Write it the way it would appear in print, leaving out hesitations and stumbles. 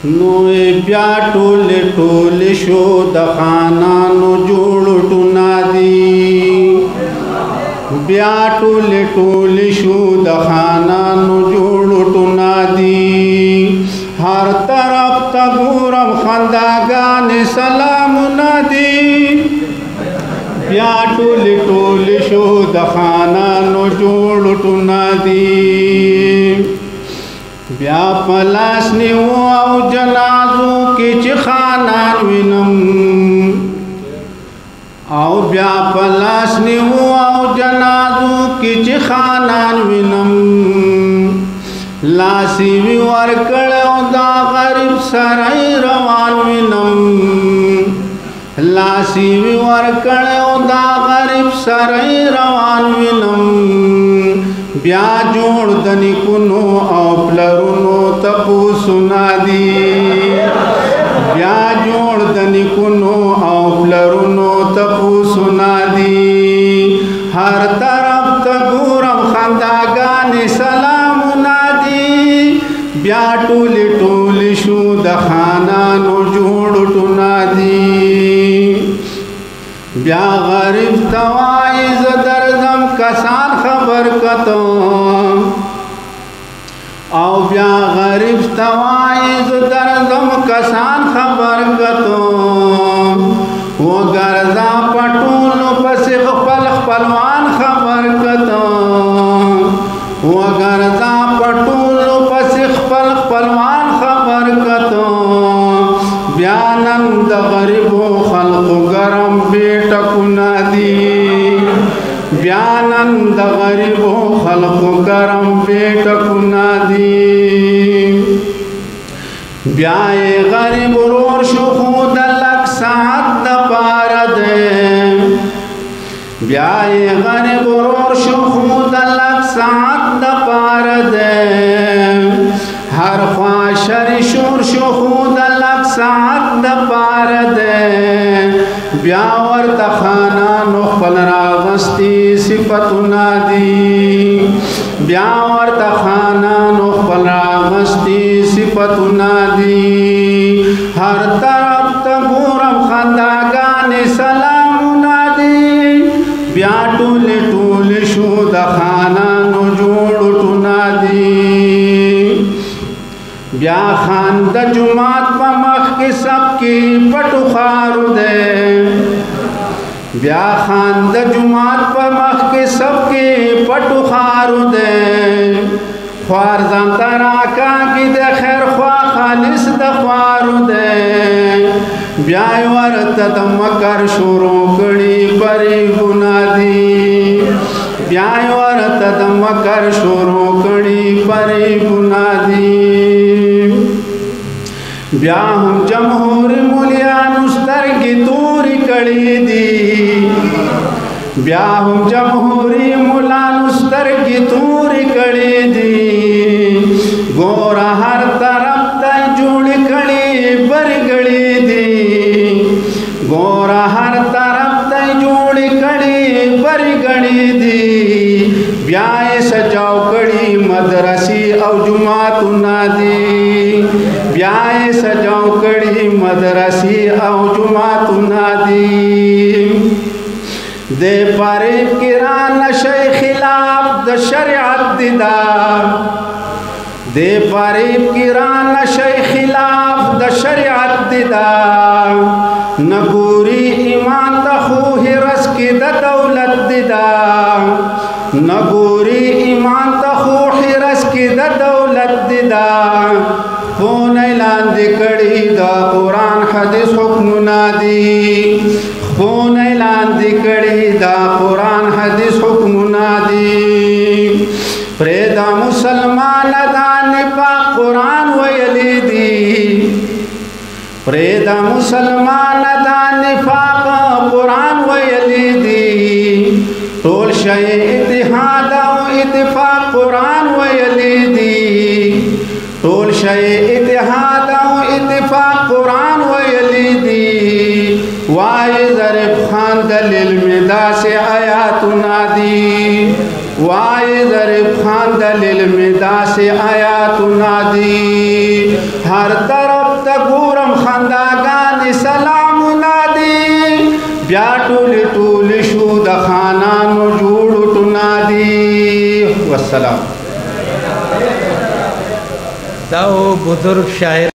نوې بیا ټول شو د خانانو جوړ ټونادي بیا ټول شو د خانانو جوړ ټونادي هر طرف ته ګورم خنداګان سلام نادي بیا ټول شو د خانانو جوړ ټونادي بیا پلاس نیو او جنازو کې چې خانان وینم او بیا پلاس نیو او جنازو کې چې خانان وینم لاسی وی ورکړو دا غریب سړی روان وینم لاسی وی ورکړو دا غریب سړی روان وینم بیا جوړ د نیکونو او پلرونو تپوسو نادي بیا جوړ د نیکونو او پلرونو تپوسو نادي هر طرف ته ګورم خنداګانې سلام نادي بیا ټول شو د خانانو جوړ ټونادي بیا غریب توای ز درځم کسان خبر کتو او بیا غریب توای ز درځم کسان خبر کتو و ګرځا پټول پس خپل خپلوان خبر کتو و ګرځا پټول پس خپل خپلوان خبر کتو بیا نن د غریبو خلقو ګرم بیٹکو نادي بیا نن د غریبو خلقو ګرم بیٹکو نادي بیا یې غریب ورور شو خو د لک ساعت د پاره دی بیا یې غریب ورور شو خو د لک ساعت د پاره دی هر خوا شر شور شو خو د لک ساعت د پاره دی بیا ورته خانانو خپل راغستی صفتونه دي بیا ورته خانانو خپل راغستی صفتونه دي هر طرف ته ګورم خنداګانې سلامونه دي بیا ټول شو د خانانو جوړ ټونادي بیا خان د جماعت په مخ کې سب کې پټو خارو دی بیا خان د جماعت په مخ کې سب کې پټو خارو دی خوار ځان ته راکاږي د خیر خوا خالص د خوارو دی بیا یې ورته د مکر شروع کړي فریبونه دي بیا یې ورته د مکر شروع کړي فریبونه دي بیا هم جمهور مولیانو سترګې تورې کړې دي بیا هم جمهوري مولانو سترګې تورې کړې دي ګوره هر طرف ته جوړې کړې برګړې دي ګوره هر طرف ته جوړې کړې برګړې دي بیا یې سجاو کړي مدرسې او جماعتونه دي بیا یې سجاو کړي مدرسې او جماعتونه دي د فریب کې را نشي خلاف د شریعت دیدار د فریب کې را نشي خلاف د شریعت دیدار نګوري ایمان ته خو هرس کې د دولت دیدار نګوري ایمان ته خو هرس کې د دولت دیدار فون اعلان دې کړي دا قرآن حدیث حکمونه دي فون اعلان دې کړي دا قرآن حدیث حکمونه دي پرېدا مسلمان دا نفاق قرآن ویلي دي پرېدا مسلمان دا نفاق قرآن ویلي دي ټول شی اتحاد او اتفاق قرآن ویلي دي ټول شی اتحاد او اتفاق قرآن ویلي دي وای ظریف خان دلیل می داسې آیاتونه دي وای ظریف خان دلیل می داسې آیاتونه دي هر طرف ته ګورم خنداګانې سلامونه دي بیا ټولې شو د خانانو جوړ ټنادي والسلام. دا بزرگ شاعر